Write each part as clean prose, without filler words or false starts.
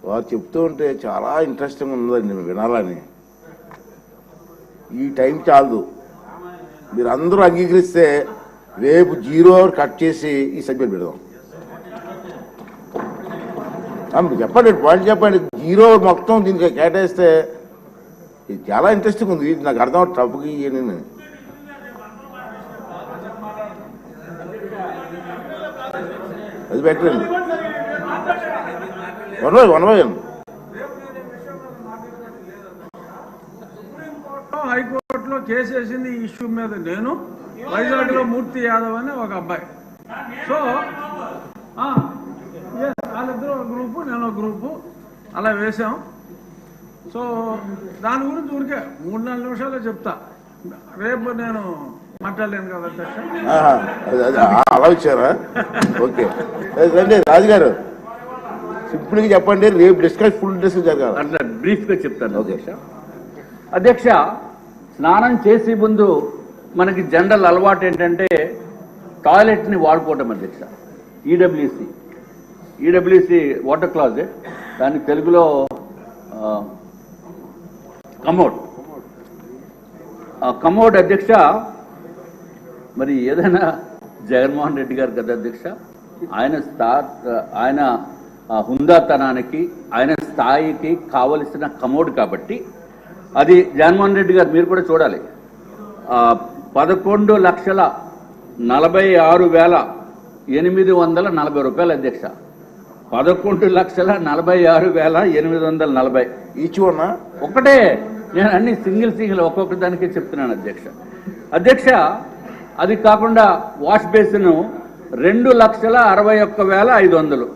వారు చెప్తూ ఉంటే చాలా ఇంట్రెస్టింగ్ ఉందండి వినాలని. ఈ టైం చాలదు, మీరు అందరూ అంగీకరిస్తే రేపు 0 hour కట్ చేసి ఈ సబ్జెక్ట్ పెడదాం. చెప్పండి, పాయింట్ చెప్పండి. 0 hour మొత్తం దీనికి కేటాయిస్తే ఇది చాలా ఇంట్రెస్టింగ్ ఉంది. నాకు అర్థం అవుతుంది టప్పుకి నేను అది పెట్టండి. One by one. హైకోర్టులో కేసు వేసింది ఈ ఇష్యూ మీద. నేను వైజాగ్లో మూర్తి యాదవ్ అని ఒక అబ్బాయి. సో వాళ్ళిద్దరూ ఒక గ్రూపు, నేను ఒక గ్రూపు, అలా వేసాం. సో దాని గురించి ఊరికే 3-4 నిమిషాలే చెప్తా. రేపు నేను మాట్లాడలేను కదా అధ్యక్ష. అలా వచ్చారా? ఓకే రండి రాజుగారు, సింపుల్ గా చెప్పండి. రేపు ఫుల్ డిస్కస్ జరగాలి. అట్లా బ్రీఫ్ గా చెప్తాను అధ్యక్ష. స్నానం చేసే ముందు మనకి జనరల్ అలవాటు ఏంటంటే టాయిలెట్ని వాడుకోవటం అధ్యక్ష. ఈడబ్ల్యూసి వాటర్ క్లాజెట్, దాని తెలుగులో కమోడ్ అధ్యక్ష. మరి ఏదైనా జగన్మోహన్ రెడ్డి గారు కదా అధ్యక్ష, ఆయన హుందాతనానికి ఆయన స్థాయికి కావలసిన కమోడ్ కాబట్టి అది జగన్మోహన్ రెడ్డి గారు మీరు కూడా చూడాలి. 11,46,840 రూపాయలు అధ్యక్ష. 11,46,840 ఈచ్ వన్ ఒకటే. నేను అన్ని సింగిల్ ఒక్కొక్క దానికే చెప్తున్నాను అధ్యక్ష. అది కాకుండా వాష్ బేసిన్ 2,61,500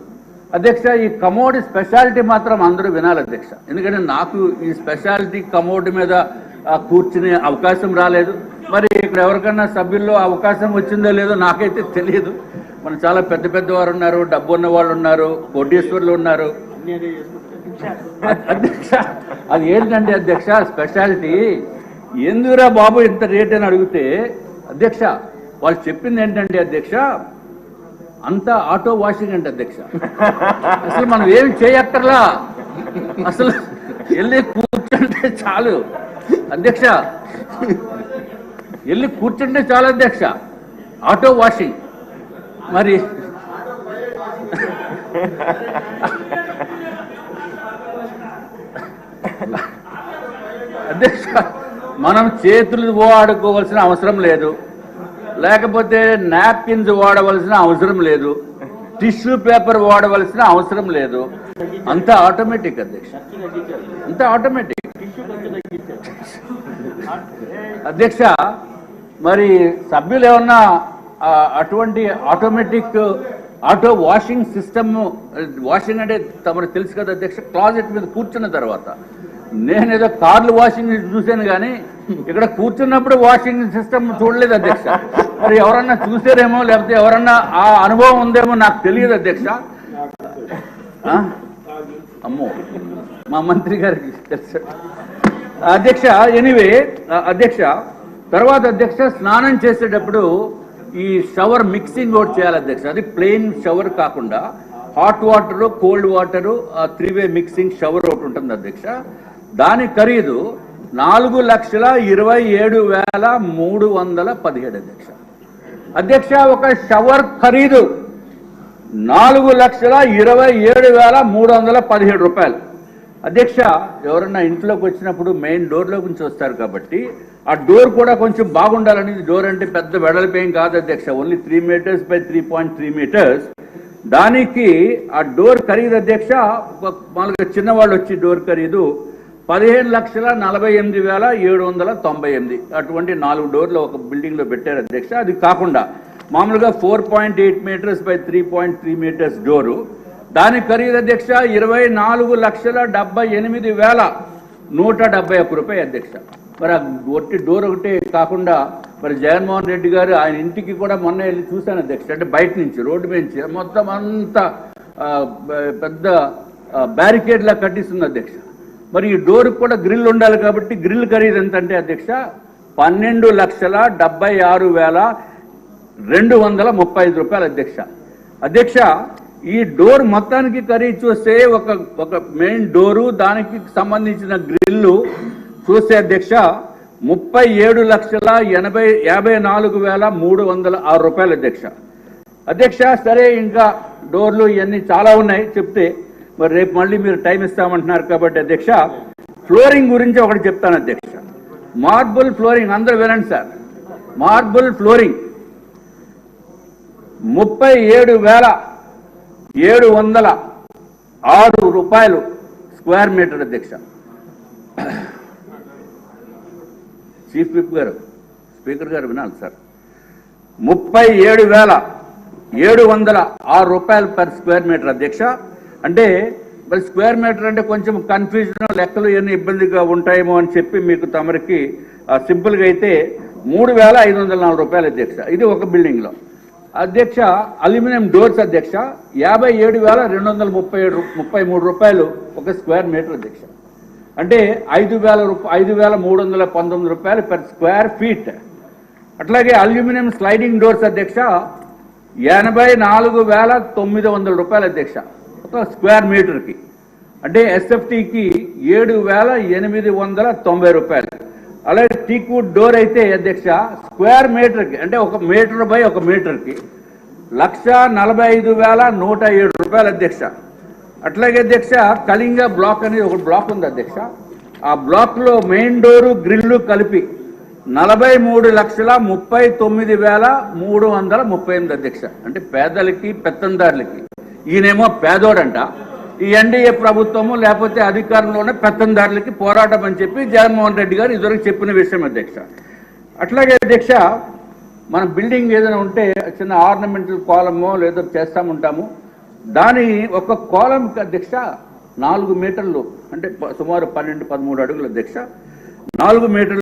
అధ్యక్ష. ఈ కమోడ్ స్పెషాలిటీ మాత్రం అందరూ వినాలి అధ్యక్ష, ఎందుకంటే నాకు ఈ స్పెషాలిటీ కమోడ్ మీద కూర్చునే అవకాశం రాలేదు. మరి ఇక్కడ ఎవరికన్నా సభ్యుల్లో అవకాశం వచ్చిందో లేదో నాకైతే తెలియదు. మన చాలా పెద్ద వారు ఉన్నారు, డబ్బు ఉన్న వాళ్ళు ఉన్నారు, కోటీశ్వర్లు ఉన్నారు అధ్యక్ష. అది ఏంటంటే అధ్యక్ష స్పెషాలిటీ ఎందుకురా బాబు ఇంత రేట్ అని అడిగితే అధ్యక్ష వాళ్ళు చెప్పింది ఏంటంటే అధ్యక్ష అంతా ఆటో వాషింగ్ అంటే అధ్యక్ష. అసలు మనం ఏమి చేయక్కర్లా, అసలు వెళ్ళి కూర్చుంటే చాలు అధ్యక్ష. వెళ్ళి కూర్చుంటే చాలు అధ్యక్ష, ఆటో వాషింగ్. మరి అధ్యక్ష మనం చేతులు వాడుకోవాల్సిన అవసరం లేదు, లేకపోతే నాప్కిన్స్ వాడవలసిన అవసరం లేదు, టిష్యూ పేపర్ వాడవలసిన అవసరం లేదు. అంతా ఆటోమేటిక్ అధ్యక్ష, అంతా ఆటోమేటిక్ అధ్యక్ష. మరి సభ్యులు ఏమన్నా అటువంటి automatic auto washing system, washing అంటే తమకు తెలుసు కదా అధ్యక్ష, క్లాజెట్ మీద కూర్చున్న తర్వాత. నేనేదో కార్లు వాషింగ్ చూశాను కానీ ఇక్కడ కూర్చున్నప్పుడు వాషింగ్ సిస్టమ్ చూడలేదు అధ్యక్ష. మరి ఎవరన్నా చూసారేమో, లేకపోతే ఎవరన్నా ఆ అనుభవం ఉందేమో నాకు తెలియదు అధ్యక్ష. అమ్మో మా మంత్రి గారికి తెలుసు అధ్యక్ష. ఎనీవే అధ్యక్ష, తర్వాత అధ్యక్ష స్నానం చేసేటప్పుడు ఈ షవర్ మిక్సింగ్ ఒకటి చేయాలి అధ్యక్ష. అది ప్లెయిన్ షవర్ కాకుండా hot water, cold water, 3-way mixing shower ఒకటి ఉంటుంది అధ్యక్ష. దాని ఖరీదు 4,27,317 అధ్యక్ష. అధ్యక్ష ఒక షవర్ ఖరీదు 4,27,317 రూపాయలు అధ్యక్ష. ఎవరన్నా ఇంట్లోకి వచ్చినప్పుడు మెయిన్ డోర్లో నుంచి వస్తారు కాబట్టి ఆ డోర్ కూడా కొంచెం బాగుండాలని. డోర్ అంటే పెద్ద వెడల్పేం కాదు అధ్యక్ష, ఓన్లీ 3 meters by 3.3 meters. దానికి ఆ డోర్ ఖరీదు అధ్యక్ష, మామూలుగా చిన్నవాళ్ళు వచ్చి డోర్ ఖరీదు 15,48,798. అటువంటి 4 డోర్లు ఒక బిల్డింగ్లో పెట్టారు అధ్యక్ష. అది కాకుండా మామూలుగా 4.8 meters by 3.3 meters డోరు, దాని ఖరీదు అధ్యక్ష 24,78,171 రూపాయలు అధ్యక్ష. మరి ఆ ఒట్టి డోర్ ఒకటే కాకుండా మరి జగన్మోహన్ రెడ్డి గారు ఆయన ఇంటికి కూడా మొన్న వెళ్ళి చూశాను అధ్యక్ష. అంటే బయట నుంచి రోడ్డు నుంచి మొత్తం అంతా పెద్ద బ్యారికేడ్లా కట్టిస్తుంది అధ్యక్ష. మరి ఈ డోర్కి కూడా గ్రిల్ ఉండాలి కాబట్టి గ్రిల్ ఖరీదు ఎంత అంటే అధ్యక్ష 12,76,235 రూపాయలు అధ్యక్ష. అధ్యక్ష ఈ డోర్ మొత్తానికి ఖరీదు చూస్తే ఒక మెయిన్ డోరు దానికి సంబంధించిన గ్రిల్లు చూస్తే అధ్యక్ష 37,54,306 రూపాయలు అధ్యక్ష. అధ్యక్ష సరే ఇంకా డోర్లు ఇవన్నీ చాలా ఉన్నాయి చెప్తే, మరి రేపు మళ్ళీ మీరు టైం ఇస్తామంటున్నారు కాబట్టి అధ్యక్ష ఫ్లోరింగ్ గురించి ఒకటి చెప్తాను అధ్యక్ష. మార్బుల్ ఫ్లోరింగ్ అందరూ వినండి సార్. మార్బుల్ ఫ్లోరింగ్ 37,706 రూపాయలు స్క్వేర్ మీటర్ అధ్యక్ష. చీఫ్ విప్ గారు, స్పీకర్ గారు వినాలి సార్. 37,706 రూపాయలు పర్ స్క్వేర్ మీటర్ అధ్యక్ష. అంటే మరి స్క్వేర్ మీటర్ అంటే కొంచెం కన్ఫ్యూజన్, లెక్కలు ఇవన్నీ ఇబ్బందిగా ఉంటాయేమో అని చెప్పి మీకు తమరికి సింపుల్గా అయితే 3,504 రూపాయలు అధ్యక్ష. ఇది ఒక బిల్డింగ్లో అధ్యక్ష. అల్యూమినియం డోర్స్ అధ్యక్ష 57,233 రూపాయలు ఒక స్క్వేర్ మీటర్ అధ్యక్ష. అంటే 5,319 రూపాయలు పర్ స్క్వేర్ ఫీట్. అట్లాగే అల్యూమినియం స్లైడింగ్ డోర్స్ అధ్యక్ష 84,900 రూపాయలు అధ్యక్ష ఒక స్క్వేర్ మీటర్కి. అంటే ఎస్ఎఫ్టీకి 7,890 రూపాయలు. అలాగే టీక్వుడ్ డోర్ అయితే అధ్యక్ష స్క్వేర్ మీటర్కి అంటే 1 మీటర్ బై 1 మీటర్కి 1,45,107 రూపాయలు అధ్యక్ష. అట్లాగే అధ్యక్ష కళింగ బ్లాక్ అనేది ఒక బ్లాక్ ఉంది అధ్యక్ష. ఆ బ్లాక్లో మెయిన్ డోరు గ్రిల్లు కలిపి 43,39,338 అధ్యక్ష. అంటే పేదలకి పెత్తందారులకి. ఈయనేమో పేదోడంట, ఈ ఎన్డీఏ ప్రభుత్వము లేకపోతే అధికారంలోనే పెత్తందారులకి పోరాటం అని చెప్పి జగన్మోహన్ రెడ్డి గారు ఇదివరకు చెప్పిన విషయం అధ్యక్ష. అట్లాగే అధ్యక్ష మన బిల్డింగ్ ఏదైనా ఉంటే చిన్న ఆర్నమెంటల్ కాలమో లేదో చేస్తాముంటాము. దాని ఒక కాలంకి అధ్యక్ష 4 మీటర్లు అంటే సుమారు 12-13 అడుగులు అధ్యక్ష. 4 మీటర్లు